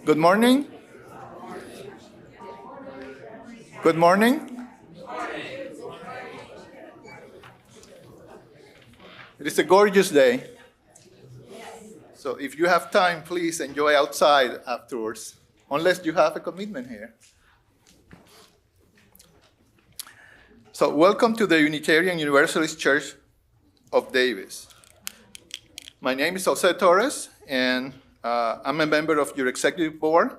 Good morning. Good morning. It is a gorgeous day. So if you have time, please enjoy outside afterwards, unless you have a commitment here. So welcome to the Unitarian Universalist Church of Davis. My name is José Torres, and I'm a member of your executive board,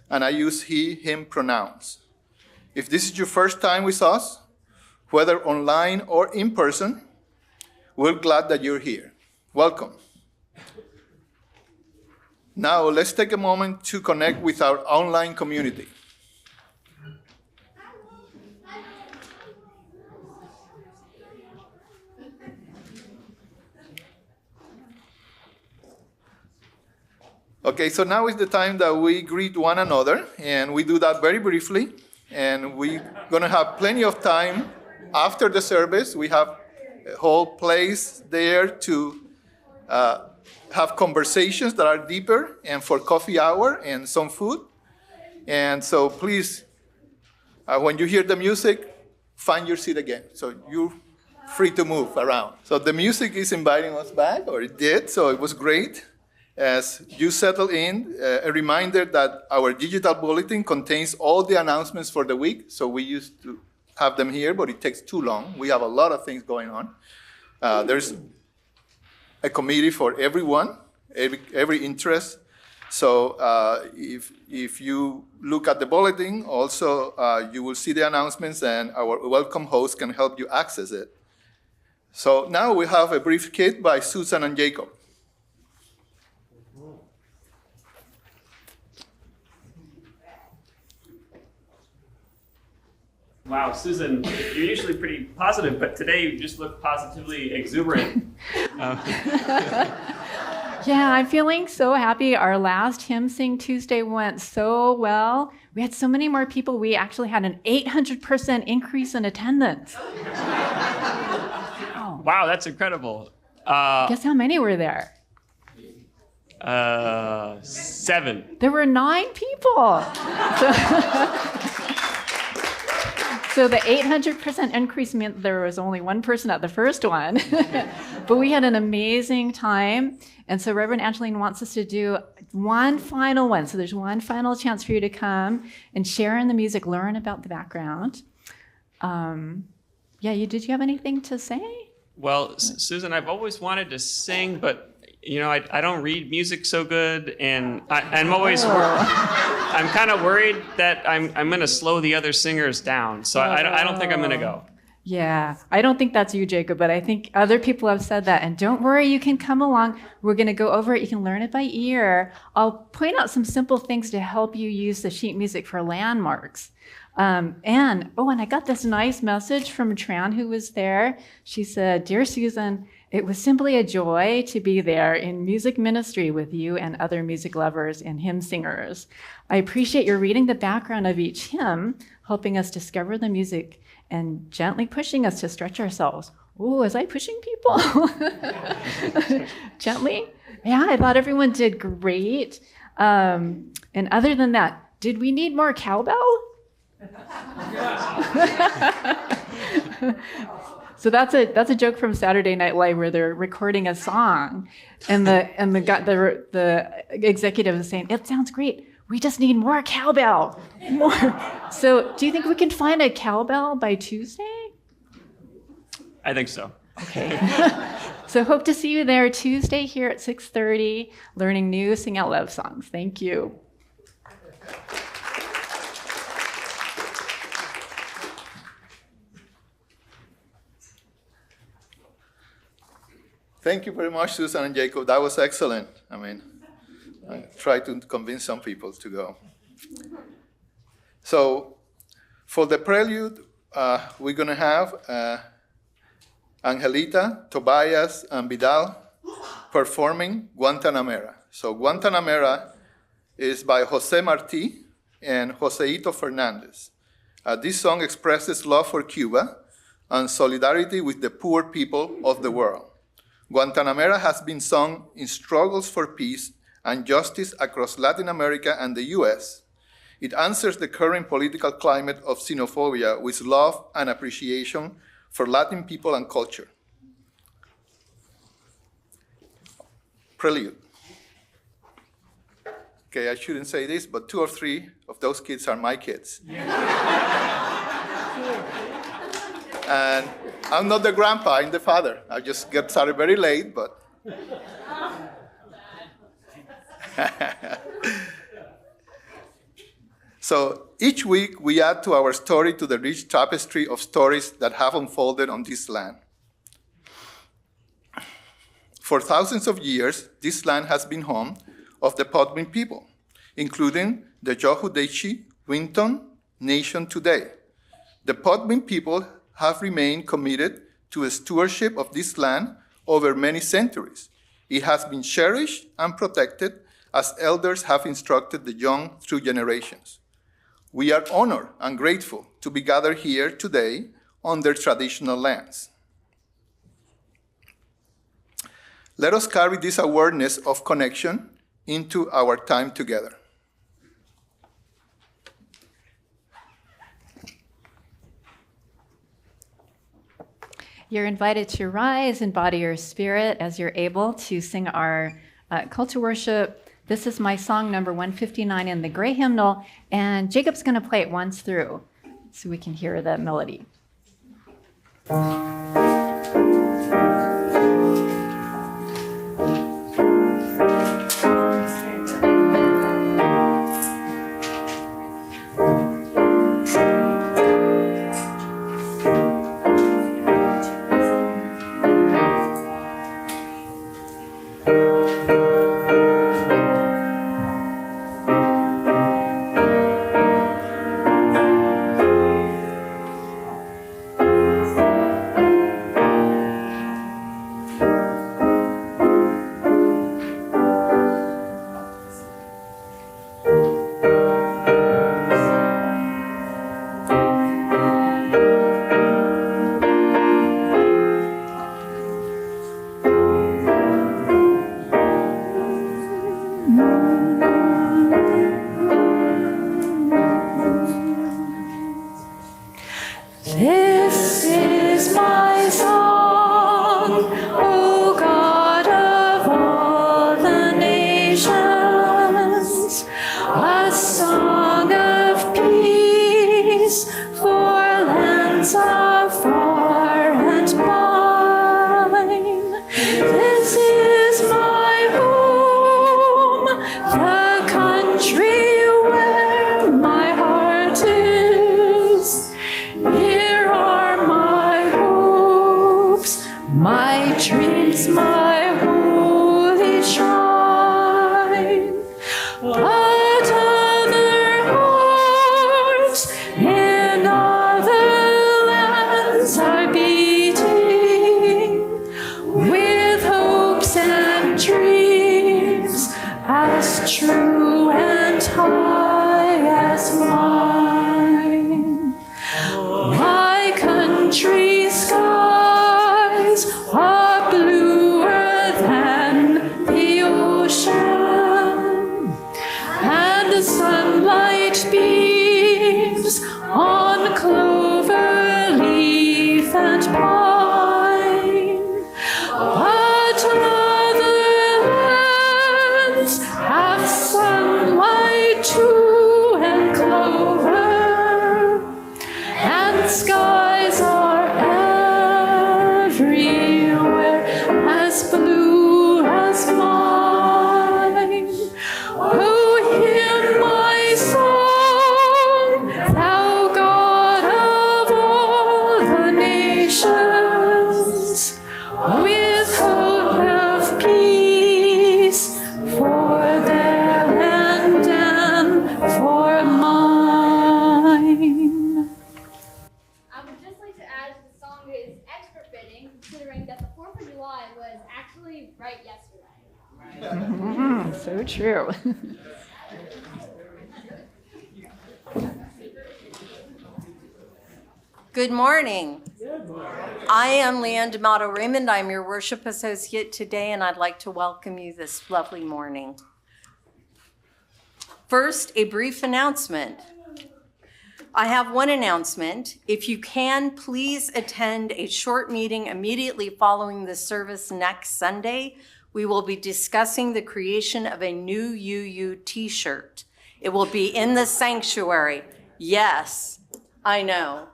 and I use he, him pronouns. If this is your first time with us, whether online or in person, we're glad that you're here. Welcome. Now, let's take a moment to connect with our online community. Okay, so now is the time that we greet one another, and we do that very briefly, and we're going to have plenty of time after the service. We have a whole place there to have conversations that are deeper, and for coffee hour and some food. And so please, when you hear the music, find your seat again. So you're free to move around. So the music is inviting us back, or it did, so it was great. As you settle in, a reminder that our digital bulletin contains all the announcements for the week. So we used to have them here, but it takes too long. We have a lot of things going on. There's a committee for everyone, every interest. So if you look at the bulletin, also you will see the announcements, and our welcome host can help you access it. So now we have a brief kit by Susan and Jacob. Wow, Susan, you're usually pretty positive, but today you just look positively exuberant. Yeah, I'm feeling so happy. Our last Hymn Sing Tuesday went so well. We had so many more people. We actually had an 800% increase in attendance. Wow. Wow, that's incredible. Guess how many were there? 7. There were 9 people. So the 800% increase meant there was only one person at the first one. But we had an amazing time. And so Reverend Angeline wants us to do one final one. So there's one final chance for you to come and share in the music, learn about the background. Did you have anything to say? Well, Susan, I've always wanted to sing, but I don't read music so good, and I'm always I'm kind of worried that I'm going to slow the other singers down. So I don't think I'm going to go. Yeah, I don't think that's you, Jacob, but I think other people have said that. And don't worry, you can come along. We're going to go over it. You can learn it by ear. I'll point out some simple things to help you use the sheet music for landmarks. And I got this nice message from Tran, who was there. She said, "Dear Susan, it was simply a joy to be there in music ministry with you and other music lovers and hymn singers. I appreciate your reading the background of each hymn, helping us discover the music and gently pushing us to stretch ourselves." Oh, was I pushing people? Gently? Yeah, I thought everyone did great. And other than that, did we need more cowbell? So that's a joke from Saturday Night Live where they're recording a song, and the executive is saying, "It sounds great. We just need more cowbell, more." So, do you think we can find a cowbell by Tuesday? I think so. Okay. So hope to see you there Tuesday here at 6:30, learning new Sing Out Loud songs. Thank you. Thank you very much, Susan and Jacob. That was excellent. I tried to convince some people to go. So for the prelude, we're going to have Angelita, Tobias, and Vidal performing Guantanamera. So Guantanamera is by José Martí and Joseíto Fernández. This song expresses love for Cuba and solidarity with the poor people of the world. Guantanamera has been sung in struggles for peace and justice across Latin America and the US. It answers the current political climate of xenophobia with love and appreciation for Latin people and culture. Prelude. Okay, I shouldn't say this, but 2 or 3 of those kids are my kids. And I'm not the grandpa, I'm the father. I just get started very late, but. So each week we add to our story to the rich tapestry of stories that have unfolded on this land. For thousands of years, this land has been home of the Podmin people, including the Yohudechi Winton nation today. The Podmin people have remained committed to a stewardship of this land over many centuries. It has been cherished and protected as elders have instructed the young through generations. We are honored and grateful to be gathered here today on their traditional lands. Let us carry this awareness of connection into our time together. You're invited to rise and body your spirit as you're able to sing our call to worship. This is my song number 159 in the Gray Hymnal, and Jacob's going to play it once through so we can hear the melody. So true. Good morning. I am Leanne D'Amato Raymond. I'm your worship associate today, and I'd like to welcome you this lovely morning. First, a brief announcement. I have one announcement. If you can, please attend a short meeting immediately following the service next Sunday. We will be discussing the creation of a new UU t-shirt. It will be in the sanctuary. Yes, I know.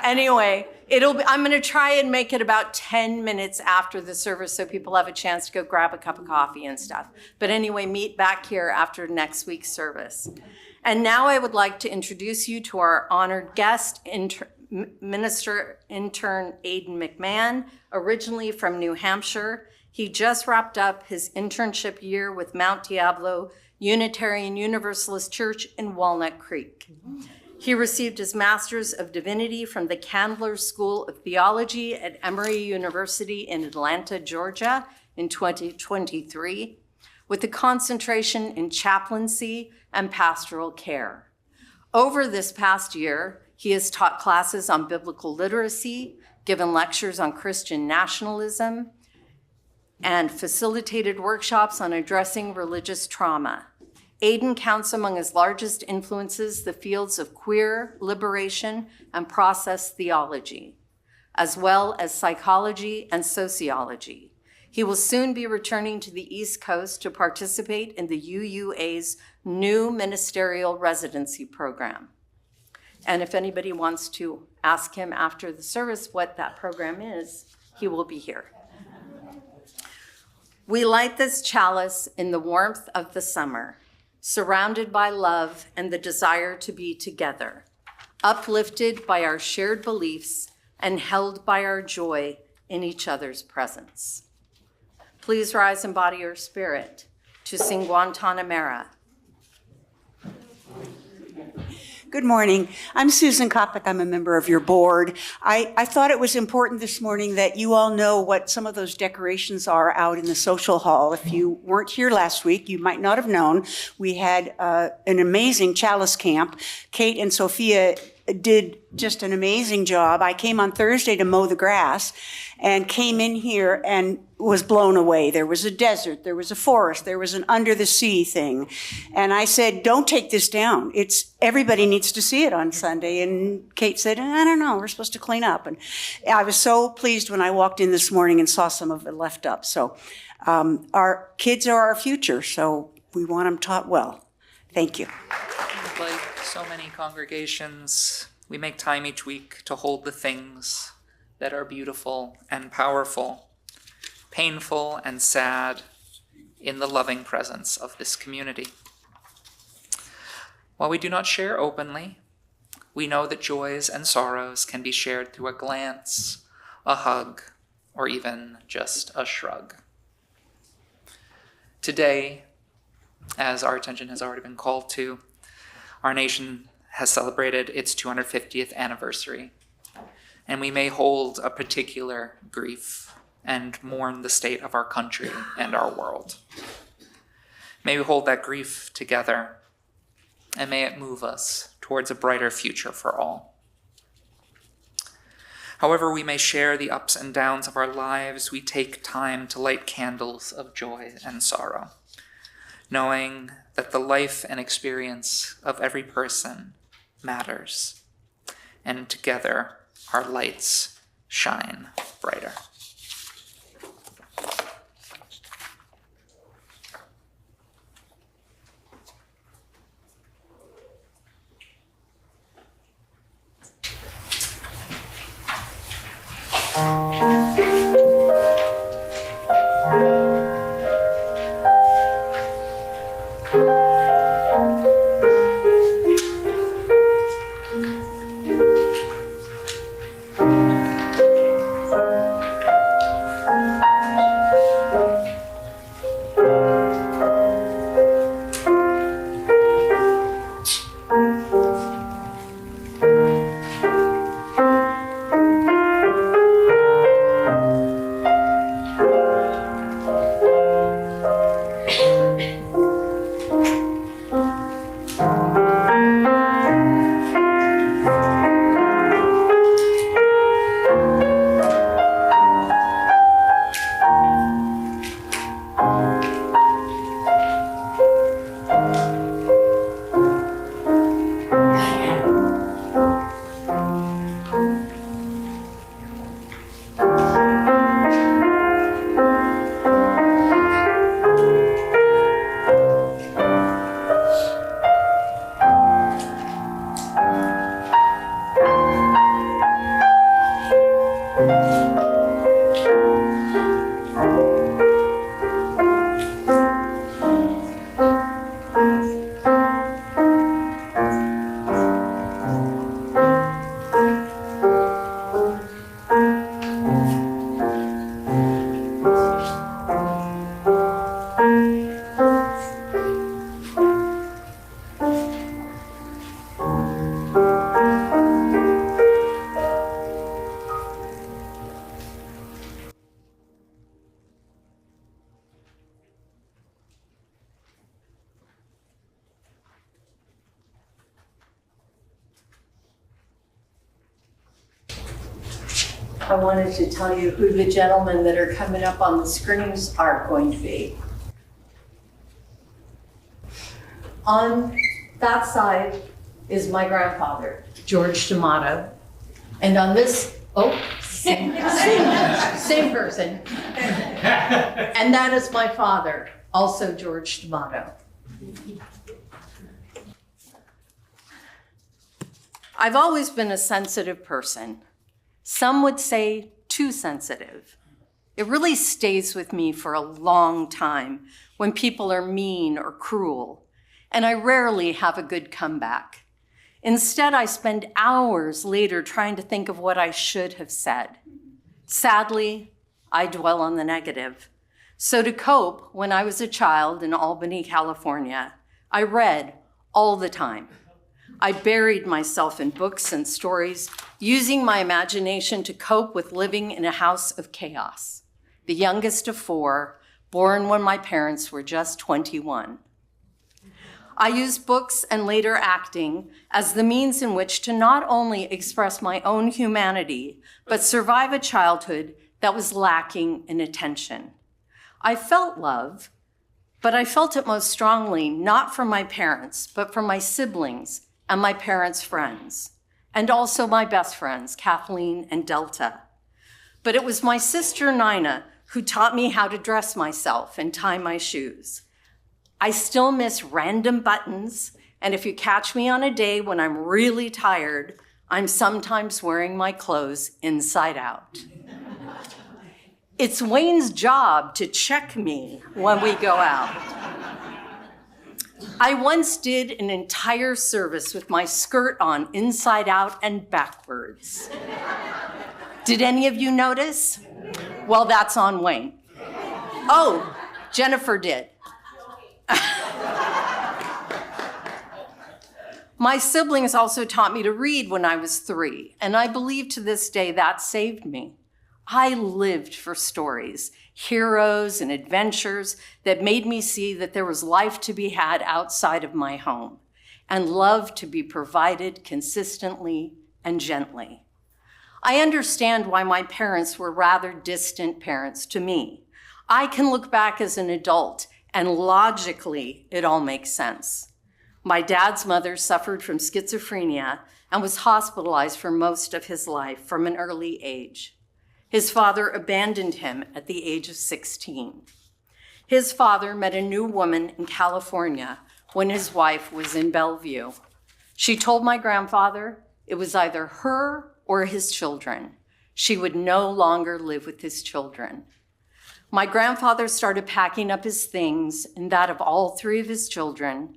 Anyway, I'm going to try and make it about 10 minutes after the service so people have a chance to go grab a cup of coffee and stuff. But anyway, meet back here after next week's service. And now I would like to introduce you to our honored guest, Minister Intern Aiden McMahon, originally from New Hampshire. He just wrapped up his internship year with Mount Diablo Unitarian Universalist Church in Walnut Creek. He received his Master's of Divinity from the Candler School of Theology at Emory University in Atlanta, Georgia in 2023, with a concentration in chaplaincy and pastoral care. Over this past year, he has taught classes on biblical literacy, given lectures on Christian nationalism, and facilitated workshops on addressing religious trauma. Aiden counts among his largest influences the fields of queer liberation and process theology, as well as psychology and sociology. He will soon be returning to the East Coast to participate in the UUA's new ministerial residency program. And if anybody wants to ask him after the service what that program is, he will be here. We light this chalice in the warmth of the summer, surrounded by love and the desire to be together, uplifted by our shared beliefs and held by our joy in each other's presence. Please rise and body your spirit to sing Guantanamera. Good morning. I'm Susan Kopic. I'm a member of your board. I thought it was important this morning that you all know what some of those decorations are out in the social hall. If you weren't here last week, you might not have known. We had an amazing Chalice camp. Kate and Sophia did just an amazing job. I came on Thursday to mow the grass and came in here and was blown away. There was a desert, there was a forest, there was an under the sea thing. And I said, don't take this down. Everybody needs to see it on Sunday. And Kate said, I don't know, we're supposed to clean up. And I was so pleased when I walked in this morning and saw some of it left up. So our kids are our future, so we want them taught well. Thank you. Like so many congregations, we make time each week to hold the things that are beautiful and powerful, painful and sad, in the loving presence of this community. While we do not share openly, we know that joys and sorrows can be shared through a glance, a hug, or even just a shrug. Today, as our attention has already been called to, our nation has celebrated its 250th anniversary, and we may hold a particular grief and mourn the state of our country and our world. May we hold that grief together, and may it move us towards a brighter future for all. However we may share the ups and downs of our lives, we take time to light candles of joy and sorrow, knowing that the life and experience of every person matters, and together our lights shine brighter. I wanted to tell you who the gentlemen that are coming up on the screens are going to be. On that side is my grandfather, George D'Amato. And on this, same person. And that is my father, also George D'Amato. I've always been a sensitive person. Some would say too sensitive. It really stays with me for a long time when people are mean or cruel, and I rarely have a good comeback. Instead, I spend hours later trying to think of what I should have said. Sadly, I dwell on the negative. So to cope, when I was a child in Albany, California, I read all the time. I buried myself in books and stories, using my imagination to cope with living in a house of chaos. The youngest of 4, born when my parents were just 21. I used books and later acting as the means in which to not only express my own humanity, but survive a childhood that was lacking in attention. I felt love, but I felt it most strongly not from my parents, but from my siblings and my parents' friends, and also my best friends, Kathleen and Delta. But it was my sister Nina who taught me how to dress myself and tie my shoes. I still miss random buttons, and if you catch me on a day when I'm really tired, I'm sometimes wearing my clothes inside out. It's Wayne's job to check me when we go out. I once did an entire service with my skirt on inside out and backwards. Did any of you notice? Well, that's on Wayne. Oh, Jennifer did. My siblings also taught me to read when I was 3, and I believe to this day that saved me. I lived for stories, heroes and adventures that made me see that there was life to be had outside of my home, and love to be provided consistently and gently. I understand why my parents were rather distant parents to me. I can look back as an adult, and logically, it all makes sense. My dad's mother suffered from schizophrenia and was hospitalized for most of his life from an early age. His father abandoned him at the age of 16. His father met a new woman in California when his wife was in Bellevue. She told my grandfather it was either her or his children. She would no longer live with his children. My grandfather started packing up his things and that of all 3 of his children,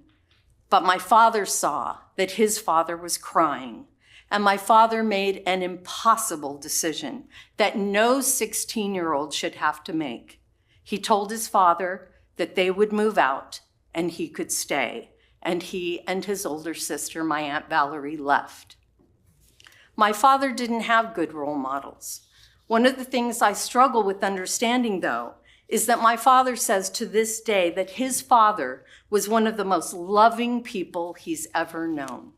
but my father saw that his father was crying, and my father made an impossible decision that no 16-year-old should have to make. He told his father that they would move out and he could stay, and he and his older sister, my Aunt Valerie, left. My father didn't have good role models. One of the things I struggle with understanding, though, is that my father says to this day that his father was one of the most loving people he's ever known,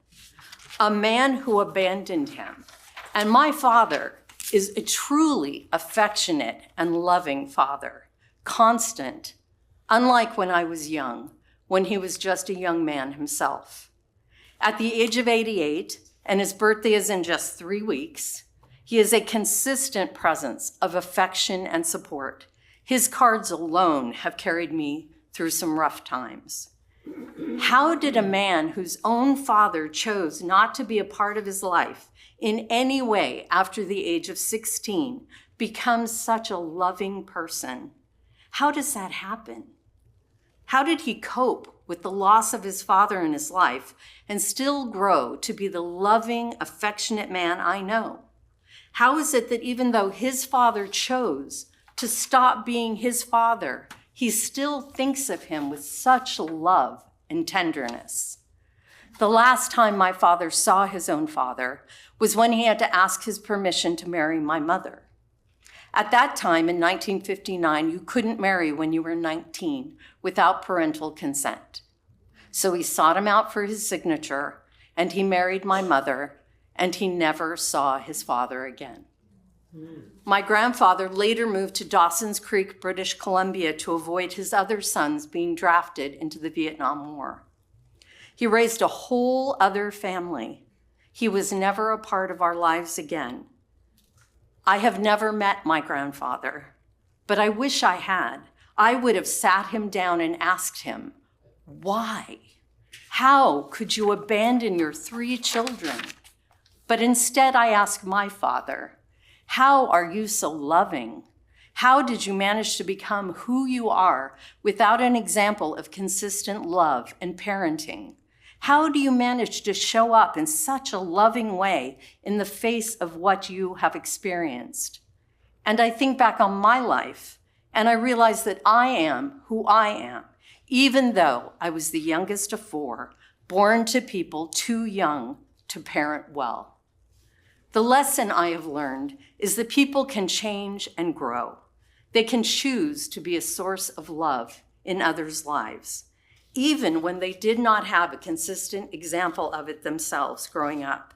a man who abandoned him. And my father is a truly affectionate and loving father, constant, unlike when I was young, when he was just a young man himself. At the age of 88, and his birthday is in just 3 weeks, he is a consistent presence of affection and support. His cards alone have carried me through some rough times. How did a man whose own father chose not to be a part of his life in any way after the age of 16 become such a loving person? How does that happen? How did he cope with the loss of his father in his life and still grow to be the loving, affectionate man I know? How is it that even though his father chose to stop being his father, he still thinks of him with such love and tenderness? The last time my father saw his own father was when he had to ask his permission to marry my mother. At that time in 1959, you couldn't marry when you were 19 without parental consent. So he sought him out for his signature, and he married my mother, and he never saw his father again. My grandfather later moved to Dawson's Creek, British Columbia, to avoid his other sons being drafted into the Vietnam War. He raised a whole other family. He was never a part of our lives again. I have never met my grandfather, but I wish I had. I would have sat him down and asked him, why? How could you abandon your 3 children? But instead I asked my father, how are you so loving? How did you manage to become who you are without an example of consistent love and parenting? How do you manage to show up in such a loving way in the face of what you have experienced? And I think back on my life, and I realize that I am who I am, even though I was the youngest of 4, born to people too young to parent well. The lesson I have learned is that people can change and grow. They can choose to be a source of love in others' lives, even when they did not have a consistent example of it themselves growing up,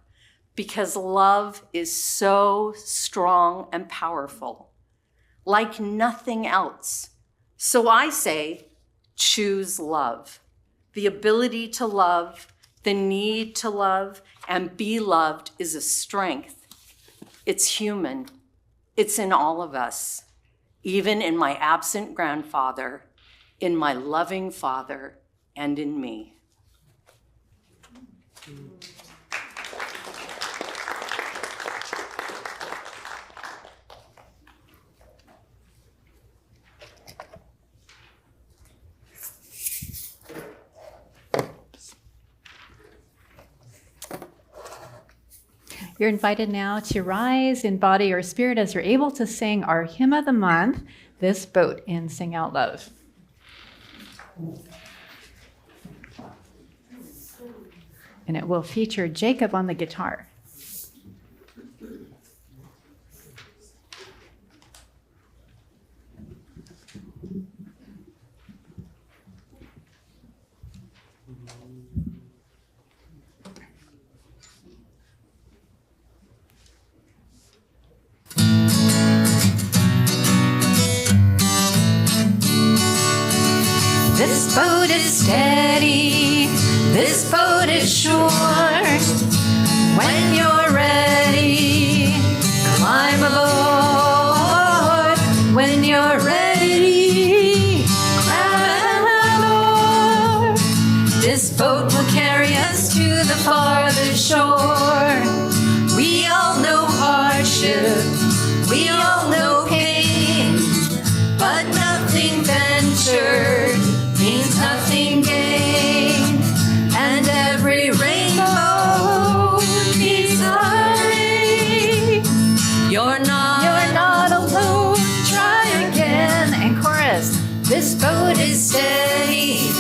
because love is so strong and powerful, like nothing else. So I say, choose love. The ability to love, the need to love, and be loved is a strength. It's human. It's in all of us, even in my absent grandfather, in my loving father, and in me. You're invited now to rise in body or spirit as you're able to sing our hymn of the month, This Boat in Sing Out Love. And it will feature Jacob on the guitar. This boat is steady, this boat is sure. When you're ready, climb aboard. When you're ready, climb aboard. This boat will carry us to the farthest shore. We all know hardship, we all know pain, but nothing ventured means nothing gained, and every rainbow needs a ray. You're not alone, try again. And chorus. This boat is steady,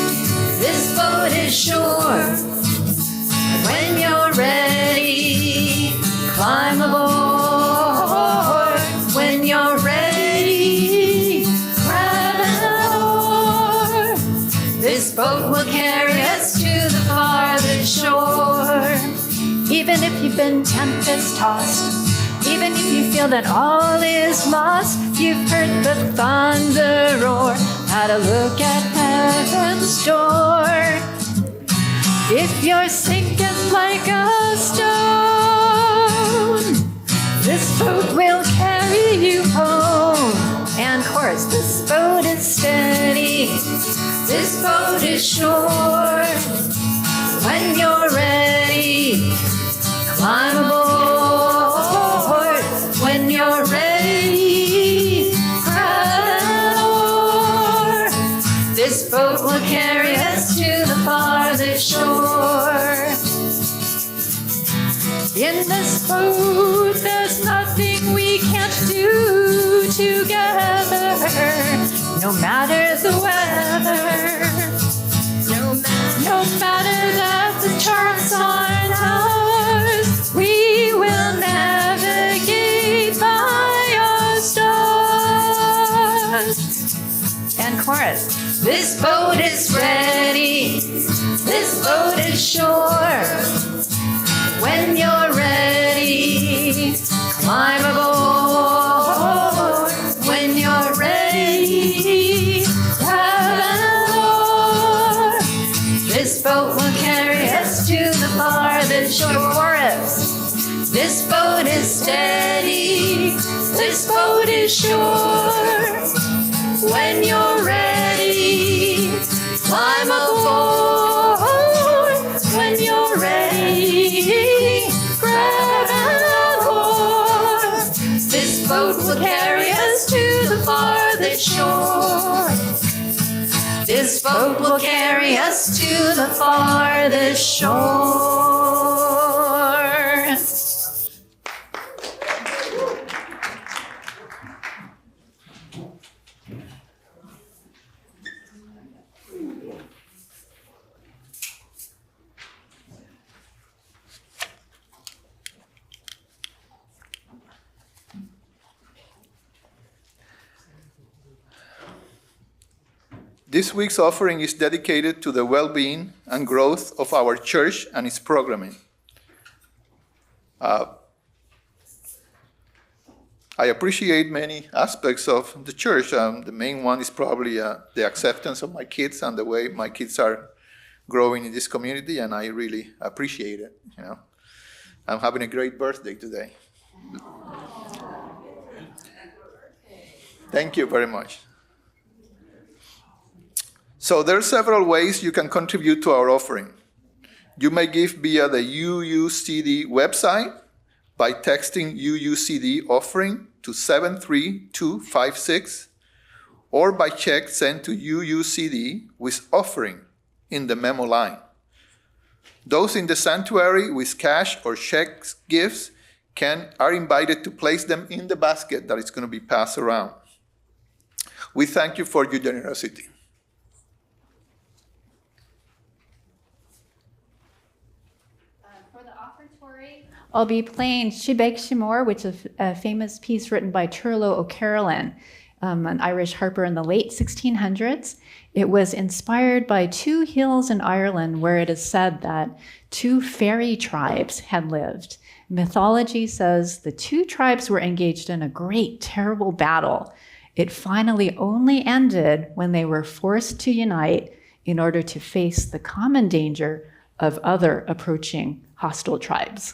this boat is sure. When you're ready, climb aboard. When you're ready, this boat will carry us to the farthest shore. Even if you've been tempest-tossed, even if you feel that all is lost, you've heard the thunder roar, had a look at heaven's door. If you're sinking like a stone, this boat will carry you home. And chorus, this boat is steady, this boat is sure. When you're ready, climb aboard. When you're ready, climb aboard. This boat will carry us to the farthest shore. in this boat, there's nothing we can't do together, no matter the weather. No matter that the charts aren't ours, we will navigate by our stars. And chorus. This boat is ready, this boat is sure. When you're ready, climb aboard. shore. When you're ready, climb aboard. When you're ready, grab an oar. This boat will carry us to the farthest shore. This boat will carry us to the farthest shore. This week's offering is dedicated to the well-being and growth of our church and its programming. I appreciate many aspects of the church. The main one is probably the acceptance of my kids and the way my kids are growing in this community, and I really appreciate it. You know, I'm having a great birthday today. Thank you very much. So there are several ways you can contribute to our offering. You may give via the UUCD website by texting UUCD offering to 73256, or by check sent to UUCD with offering in the memo line. Those in the sanctuary with cash or check gifts are invited to place them in the basket that is going to be passed around. We thank you for your generosity. I'll be playing Shibek Shimor, which is a famous piece written by Turlough O'Carolan, an Irish harper in the late 1600s. It was inspired by two hills in Ireland where it is said that two fairy tribes had lived. Mythology says the two tribes were engaged in a great, terrible battle. It finally only ended when they were forced to unite in order to face the common danger of other approaching hostile tribes.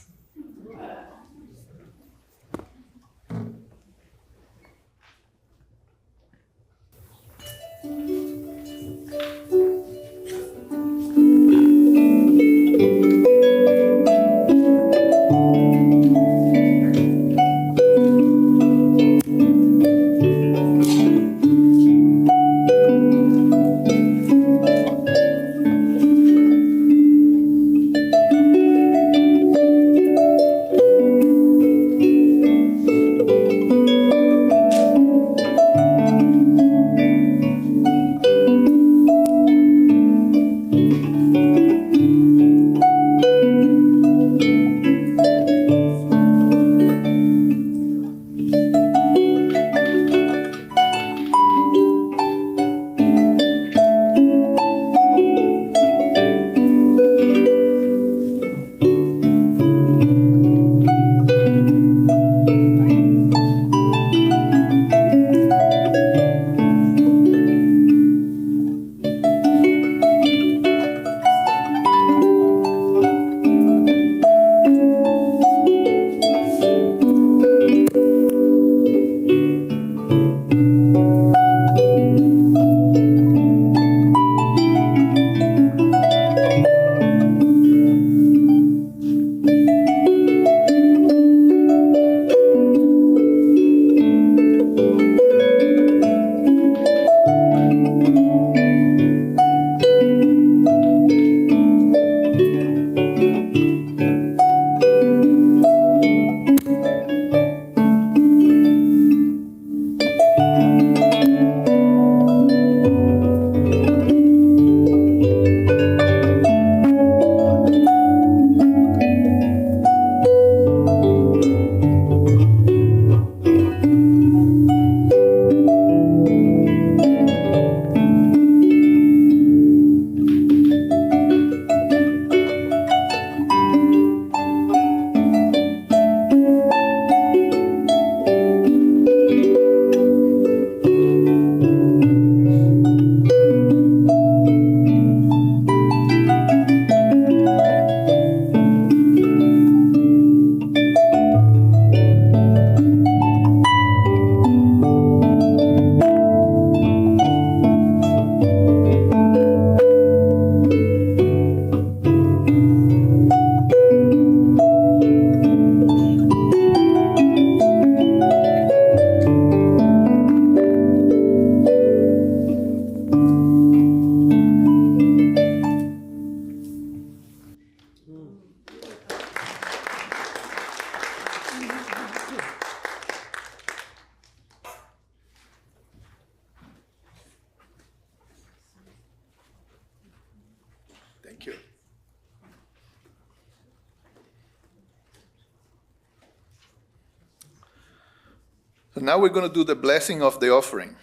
now we're going to do the blessing of the offering.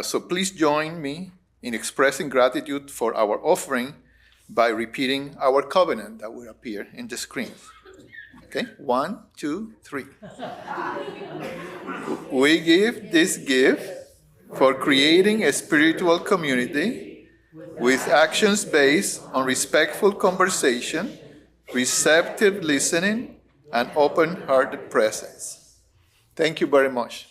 So please join me in expressing gratitude for our offering by repeating our covenant that will appear in the screen. Okay, 1, 2, 3. We give this gift for creating a spiritual community with actions based on respectful conversation, receptive listening, and open-hearted presence. Thank you very much.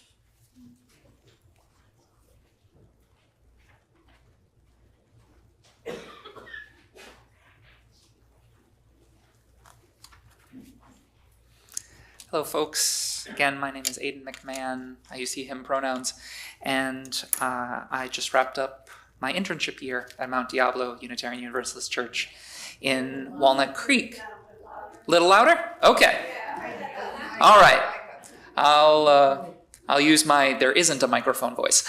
Hello, folks. Again, my name is Aiden McMahon. I use he, him pronouns. And I just wrapped up my internship year at Mount Diablo Unitarian Universalist Church in Walnut Creek. Little louder? Okay. All right. I'll use my there isn't a microphone voice.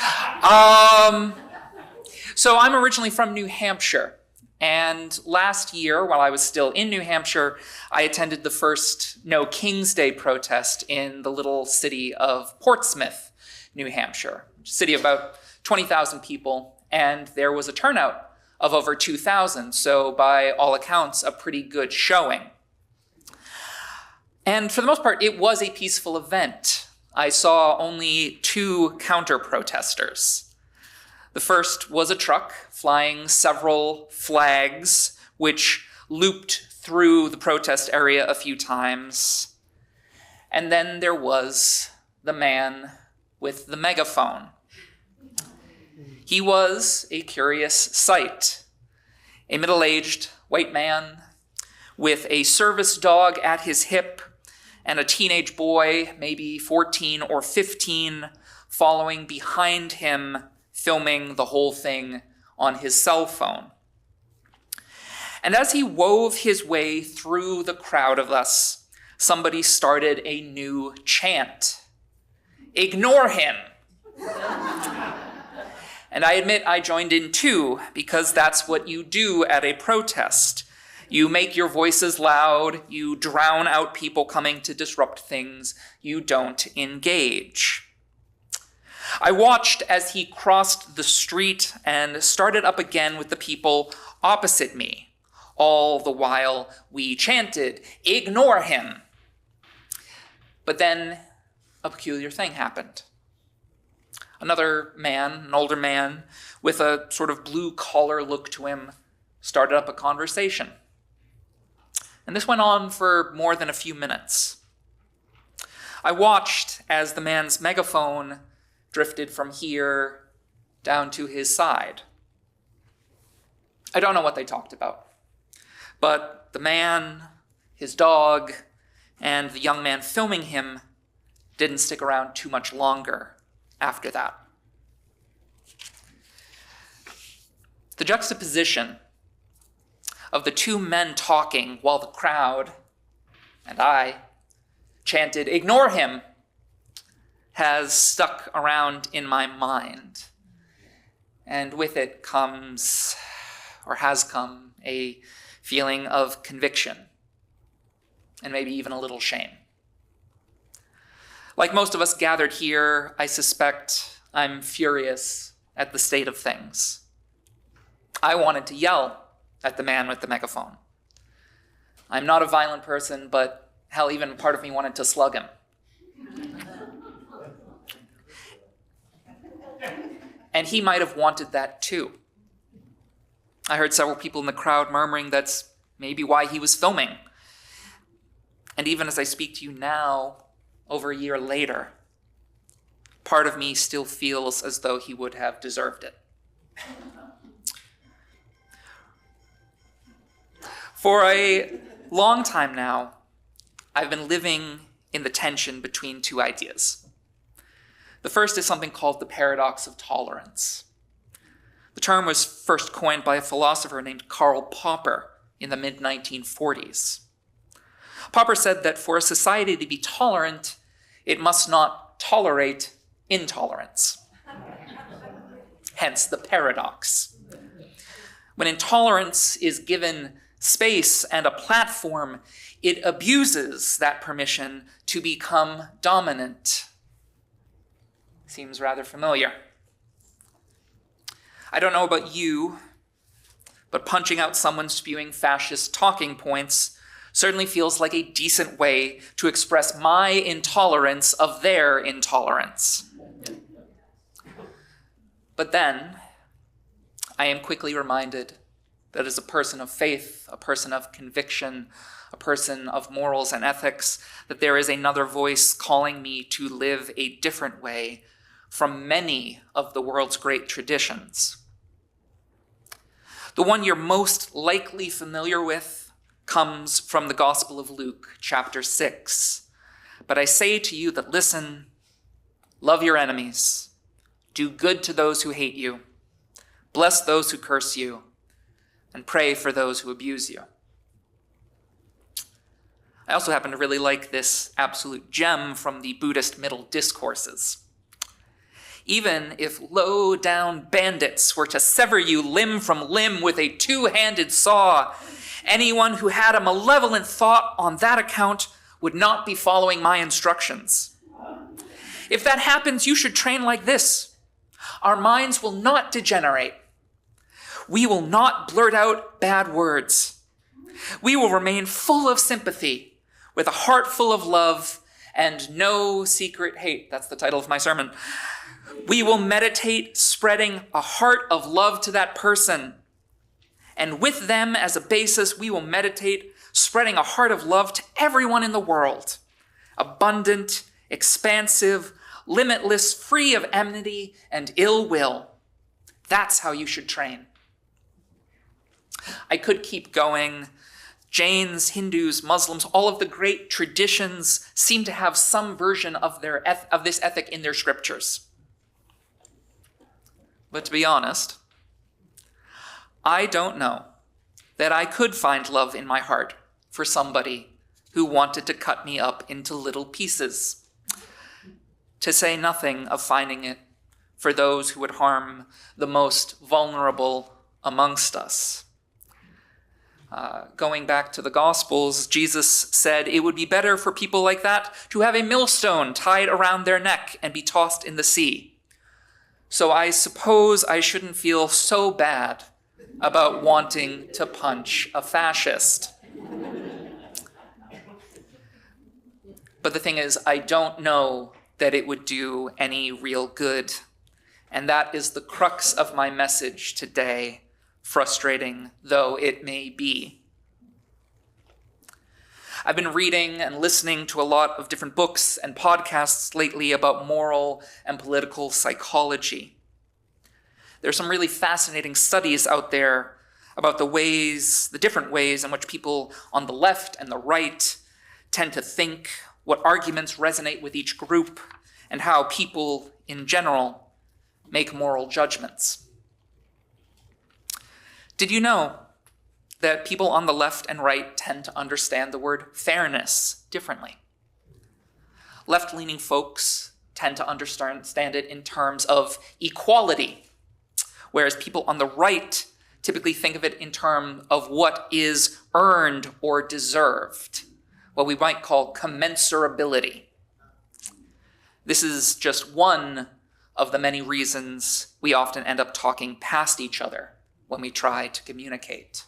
So I'm originally from New Hampshire. And last year, while I was still in New Hampshire, I attended the first No King's Day protest in the little city of Portsmouth, New Hampshire, a city of about 20,000 people, and there was a turnout of over 2,000, so by all accounts, a pretty good showing. And for the most part, it was a peaceful event. I saw only 2 counter-protesters. The first was a truck flying several flags, which looped through the protest area a few times. And then there was the man with the megaphone. He was a curious sight. A middle-aged white man with a service dog at his hip and a teenage boy, maybe 14 or 15, following behind him, filming the whole thing on his cell phone. And as he wove his way through the crowd of us, somebody started a new chant. Ignore him. And I admit I joined in too, because that's what you do at a protest. You make your voices loud, you drown out people coming to disrupt things, you don't engage. I watched as he crossed the street and started up again with the people opposite me. All the while we chanted, "Ignore him." But then a peculiar thing happened. Another man, an older man, with a sort of blue-collar look to him, started up a conversation. And this went on for more than a few minutes. I watched as the man's megaphone drifted from here down to his side. I don't know what they talked about, but the man, his dog, and the young man filming him didn't stick around too much longer after that. The juxtaposition of the 2 men talking while the crowd and I chanted, "Ignore him," has stuck around in my mind. And with it comes, or has come, a feeling of conviction, and maybe even a little shame. Like most of us gathered here, I suspect I'm furious at the state of things. I wanted to yell at the man with the megaphone. I'm not a violent person, but hell, even part of me wanted to slug him. And he might have wanted that too. I heard several people in the crowd murmuring that's maybe why he was filming. And even as I speak to you now, over a year later, part of me still feels as though he would have deserved it. For a long time now, I've been living in the tension between 2 ideas. The first is something called the paradox of tolerance. The term was first coined by a philosopher named Karl Popper in the mid-1940s. Popper said that for a society to be tolerant, it must not tolerate intolerance. Hence the paradox. When intolerance is given space and a platform, it abuses that permission to become dominant. seems rather familiar. I don't know about you, but punching out someone spewing fascist talking points certainly feels like a decent way to express my intolerance of their intolerance. But then, I am quickly reminded that as a person of faith, a person of conviction, a person of morals and ethics, that there is another voice calling me to live a different way from many of the world's great traditions. The one you're most likely familiar with comes from the Gospel of Luke, chapter 6. But I say to you that listen, love your enemies, do good to those who hate you, bless those who curse you, and pray for those who abuse you. I also happen to really like this absolute gem from the Buddhist Middle Discourses. Even if low-down bandits were to sever you limb from limb with a two-handed saw, anyone who had a malevolent thought on that account would not be following my instructions. If that happens, you should train like this. Our minds will not degenerate. We will not blurt out bad words. We will remain full of sympathy, with a heart full of love and no secret hate. That's the title of my sermon. We will meditate spreading a heart of love to that person. And with them as a basis, we will meditate spreading a heart of love to everyone in the world. Abundant, expansive, limitless, free of enmity and ill will. That's how you should train. I could keep going. Jains, Hindus, Muslims, all of the great traditions seem to have some version of this ethic in their scriptures. But to be honest, I don't know that I could find love in my heart for somebody who wanted to cut me up into little pieces, to say nothing of finding it for those who would harm the most vulnerable amongst us. Going back to the Gospels, Jesus said it would be better for people like that to have a millstone tied around their neck and be tossed in the sea. So I suppose I shouldn't feel so bad about wanting to punch a fascist. But the thing is, I don't know that it would do any real good. And that is the crux of my message today, frustrating though it may be. I've been reading and listening to a lot of different books and podcasts lately about moral and political psychology. There's some really fascinating studies out there about the different ways in which people on the left and the right tend to think, what arguments resonate with each group, and how people in general make moral judgments. Did you know that people on the left and right tend to understand the word fairness differently? Left-leaning folks tend to understand it in terms of equality, whereas people on the right typically think of it in terms of what is earned or deserved, what we might call commensurability. This is just one of the many reasons we often end up talking past each other when we try to communicate.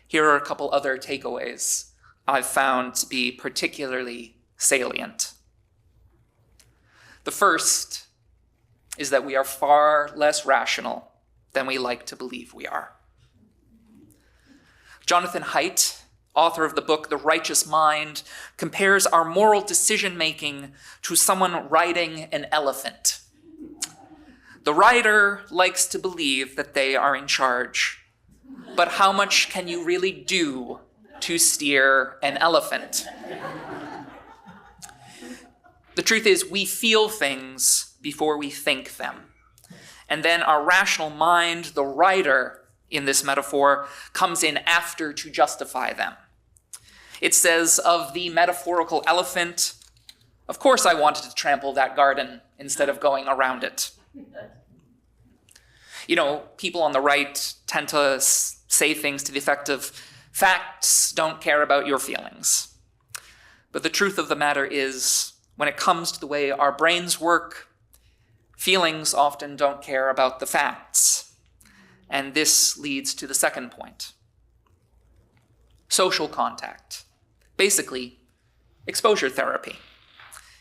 Here are a couple other takeaways I've found to be particularly salient. The first is that we are far less rational than we like to believe we are. Jonathan Haidt, author of the book The Righteous Mind, compares our moral decision-making to someone riding an elephant. The rider likes to believe that they are in charge, but how much can you really do to steer an elephant? The truth is, we feel things before we think them. And then our rational mind, the rider in this metaphor, comes in after to justify them. It says of the metaphorical elephant, of course I wanted to trample that garden instead of going around it. You know, people on the right tend to say things to the effect of, facts don't care about your feelings. But the truth of the matter is, when it comes to the way our brains work, feelings often don't care about the facts. And this leads to the second point. Social contact, basically exposure therapy,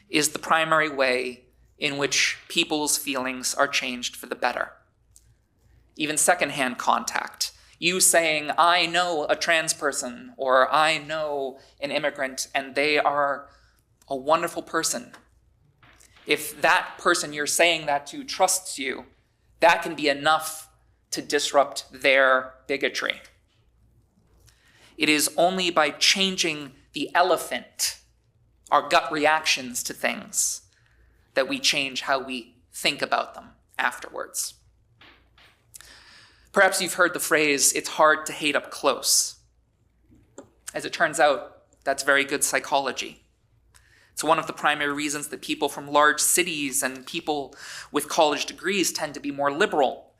is the primary way in which people's feelings are changed for the better. Even secondhand contact, you saying, I know a trans person, or I know an immigrant, and they are a wonderful person. If that person you're saying that to trusts you, that can be enough to disrupt their bigotry. It is only by changing the elephant, our gut reactions to things, that we change how we think about them afterwards. Perhaps you've heard the phrase, it's hard to hate up close. As it turns out, that's very good psychology. It's one of the primary reasons that people from large cities and people with college degrees tend to be more liberal,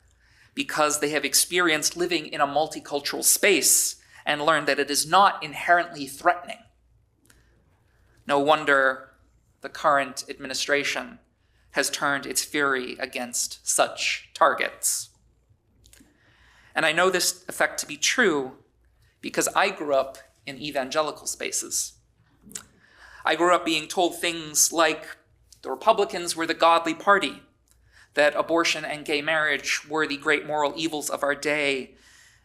because they have experienced living in a multicultural space and learned that it is not inherently threatening. No wonder the current administration has turned its fury against such targets. And I know this effect to be true because I grew up in evangelical spaces. I grew up being told things like the Republicans were the godly party, that abortion and gay marriage were the great moral evils of our day,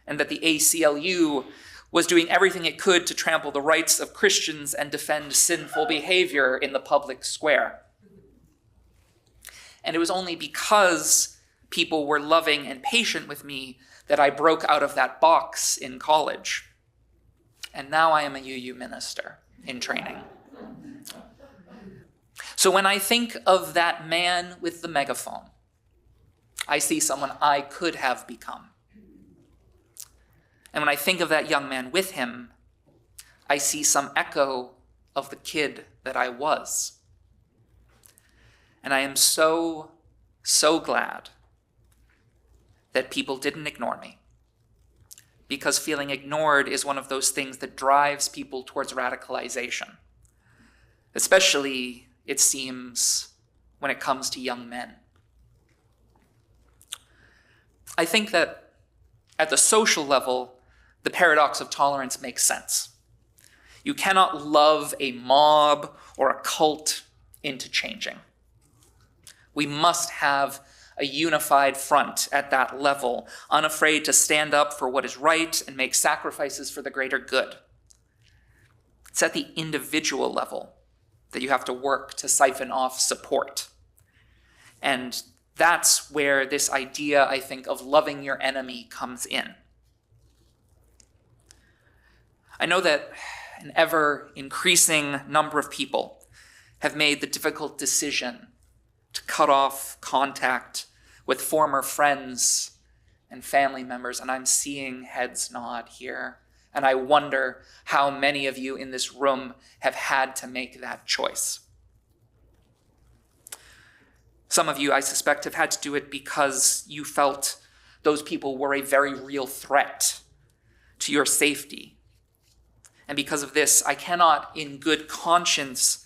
and that the ACLU was doing everything it could to trample the rights of Christians and defend sinful behavior in the public square. And it was only because people were loving and patient with me that I broke out of that box in college. And now I am a UU minister in training. So when I think of that man with the megaphone, I see someone I could have become. And when I think of that young man with him, I see some echo of the kid that I was. And I am so, so glad that people didn't ignore me. Because feeling ignored is one of those things that drives people towards radicalization. Especially, it seems, when it comes to young men. I think that at the social level, the paradox of tolerance makes sense. You cannot love a mob or a cult into changing. We must have a unified front at that level, unafraid to stand up for what is right and make sacrifices for the greater good. It's at the individual level that you have to work to siphon off support. And that's where this idea, I think, of loving your enemy comes in. I know that an ever-increasing number of people have made the difficult decision to cut off contact with former friends and family members, and I'm seeing heads nod here. And I wonder how many of you in this room have had to make that choice. Some of you, I suspect, have had to do it because you felt those people were a very real threat to your safety. And because of this, I cannot, in good conscience,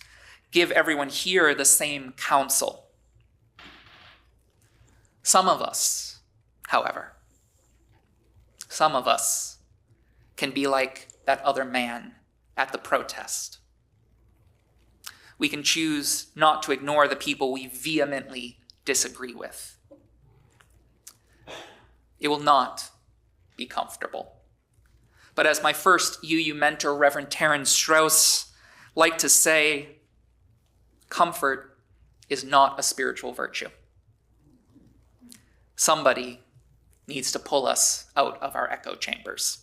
give everyone here the same counsel. Some of us, however, can be like that other man at the protest. We can choose not to ignore the people we vehemently disagree with. It will not be comfortable. But as my first UU mentor, Reverend Terence Strauss, liked to say, comfort is not a spiritual virtue. Somebody needs to pull us out of our echo chambers.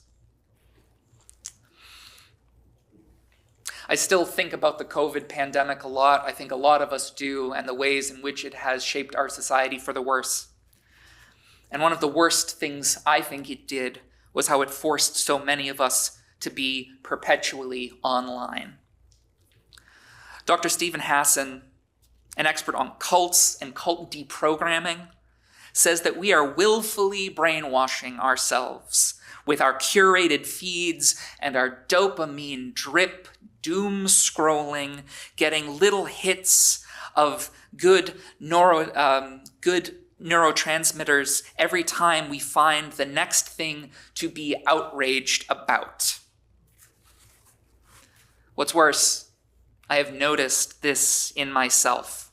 I still think about the COVID pandemic a lot. I think a lot of us do, and the ways in which it has shaped our society for the worse. And one of the worst things I think it did was how it forced so many of us to be perpetually online. Dr. Stephen Hassan, an expert on cults and cult deprogramming, says that we are willfully brainwashing ourselves with our curated feeds and our dopamine drip, doom scrolling, getting little hits of good neurotransmitters every time we find the next thing to be outraged about. What's worse, I have noticed this in myself.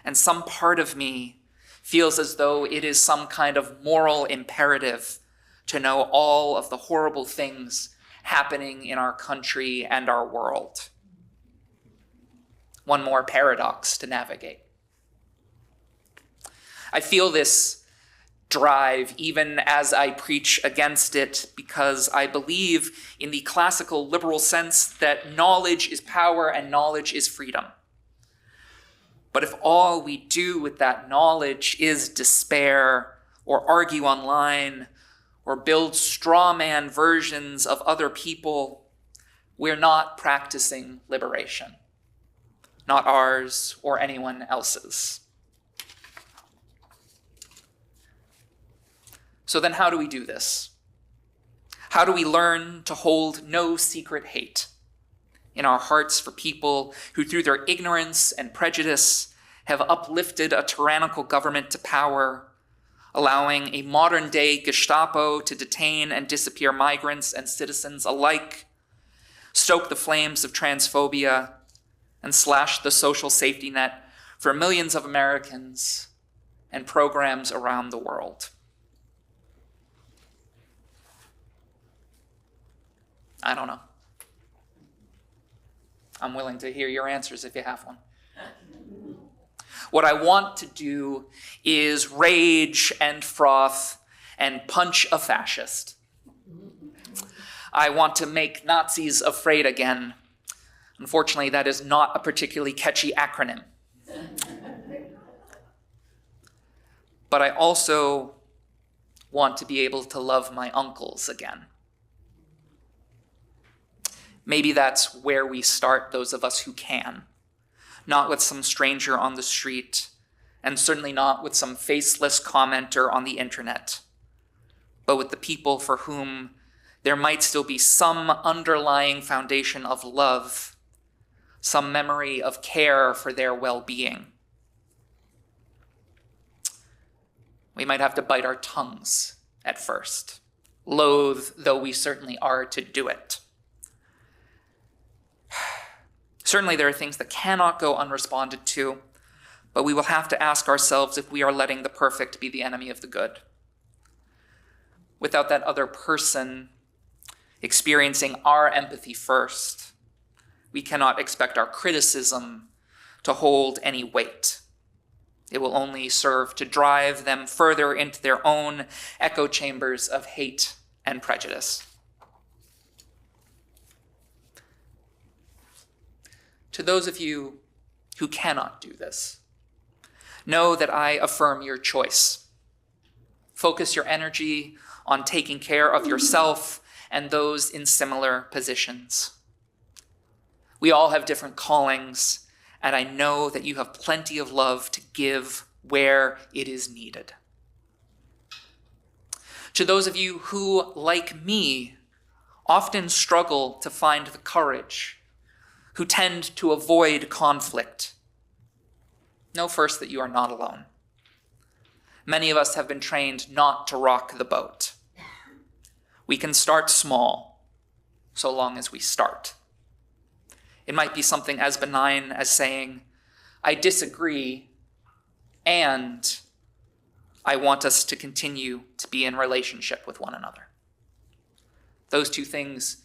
And some part of me feels as though it is some kind of moral imperative to know all of the horrible things happening in our country and our world. One more paradox to navigate. I feel this drive even as I preach against it because I believe in the classical liberal sense that knowledge is power and knowledge is freedom. But if all we do with that knowledge is despair or argue online or build straw man versions of other people, we're not practicing liberation, not ours or anyone else's. So then how do we do this? How do we learn to hold no secret hate in our hearts for people who through their ignorance and prejudice have uplifted a tyrannical government to power, allowing a modern-day Gestapo to detain and disappear migrants and citizens alike, stoke the flames of transphobia, and slash the social safety net for millions of Americans and programs around the world? I don't know. I'm willing to hear your answers if you have one. What I want to do is rage and froth and punch a fascist. I want to make Nazis afraid again. Unfortunately, that is not a particularly catchy acronym. But I also want to be able to love my uncles again. Maybe that's where we start, those of us who can. Not with some stranger on the street, and certainly not with some faceless commenter on the internet, but with the people for whom there might still be some underlying foundation of love, some memory of care for their well-being. We might have to bite our tongues at first, loath though we certainly are to do it. Certainly there are things that cannot go unresponded to, but we will have to ask ourselves if we are letting the perfect be the enemy of the good. Without that other person experiencing our empathy first, we cannot expect our criticism to hold any weight. It will only serve to drive them further into their own echo chambers of hate and prejudice. To those of you who cannot do this, know that I affirm your choice. Focus your energy on taking care of yourself and those in similar positions. We all have different callings, and I know that you have plenty of love to give where it is needed. To those of you who, like me, often struggle to find the courage, who tend to avoid conflict, know first that you are not alone. Many of us have been trained not to rock the boat. We can start small, so long as we start. It might be something as benign as saying, I disagree, and I want us to continue to be in relationship with one another. Those two things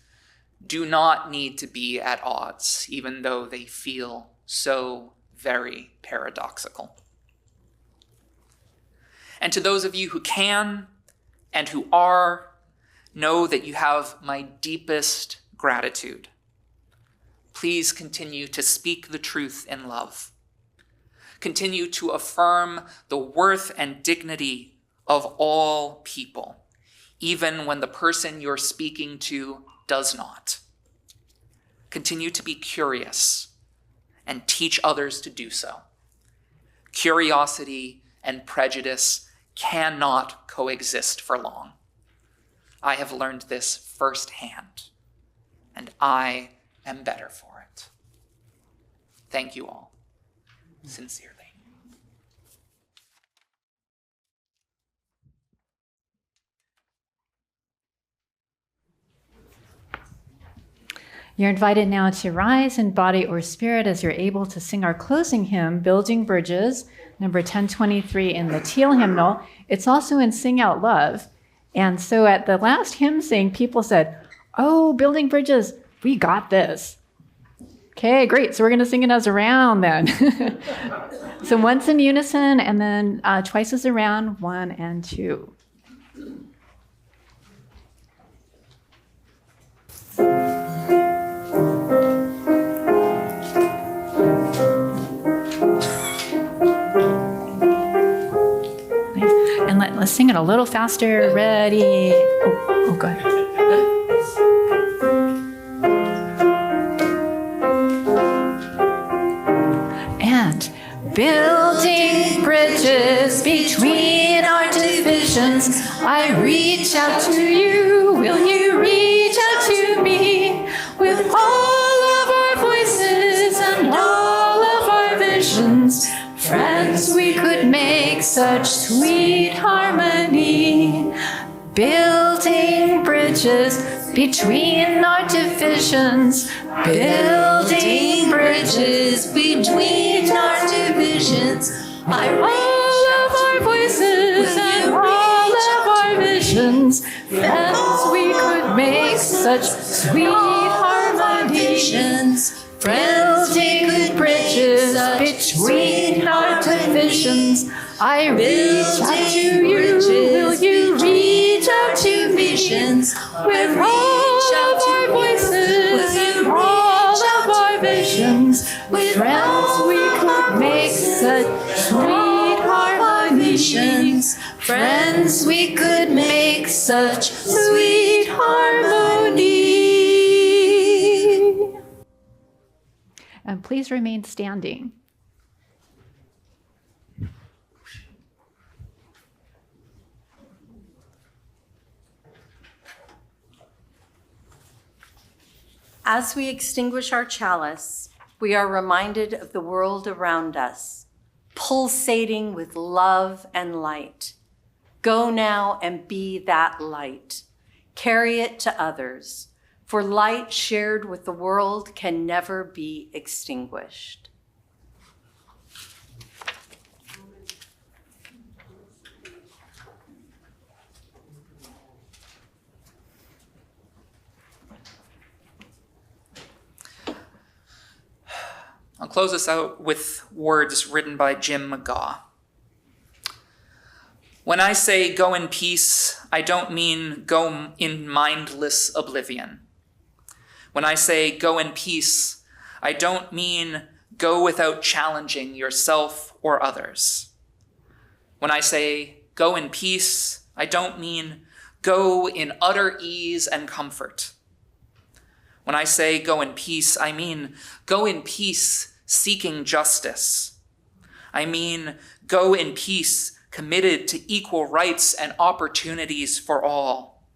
do not need to be at odds, even though they feel so very paradoxical. And to those of you who can and who are, know that you have my deepest gratitude. Please continue to speak the truth in love. Continue to affirm the worth and dignity of all people, even when the person you're speaking to does not. Continue to be curious and teach others to do so. Curiosity and prejudice cannot coexist for long. I have learned this firsthand, and I and better for it. Thank you all, sincerely. You're invited now to rise in body or spirit as you're able to sing our closing hymn, Building Bridges, number 1023 in the Teal hymnal. It's also in Sing Out Love. And so at the last hymn sing, people said, oh, Building Bridges, we got this. Okay, great. So we're going to sing it as a round then. So once in unison and then twice as a round, 1 and 2. And let's sing it a little faster. Ready? Oh, good. And building bridges between our divisions, I reach out to you. Will you reach out to me? With all of our voices and all of our visions, friends, we could make such sweet harmony. Building bridges between our divisions. Building bridges between our divisions. All of our voices and all of our visions. Friends, we could make such sweet harmony. Building bridges between our divisions. I reach out to you. Will you reach out to me? With all of our voices and all of our visions. With friends we could make such sweet harmony. Friends, we could make such sweet harmony. And please remain standing. As we extinguish our chalice, we are reminded of the world around us, pulsating with love and light. Go now and be that light. Carry it to others, for light shared with the world can never be extinguished. I'll close this out with words written by Jim McGaw. When I say go in peace, I don't mean go in mindless oblivion. When I say go in peace, I don't mean go without challenging yourself or others. When I say go in peace, I don't mean go in utter ease and comfort. When I say go in peace, I mean go in peace seeking justice. I mean go in peace committed to equal rights and opportunities for all.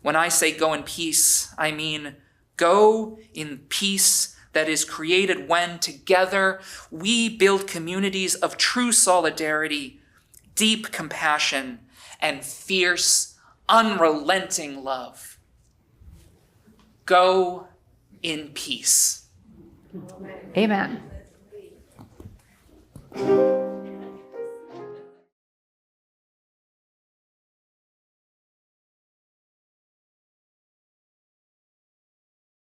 When I say go in peace, I mean go in peace that is created when together we build communities of true solidarity, deep compassion, and fierce, unrelenting love. Go in peace. Amen.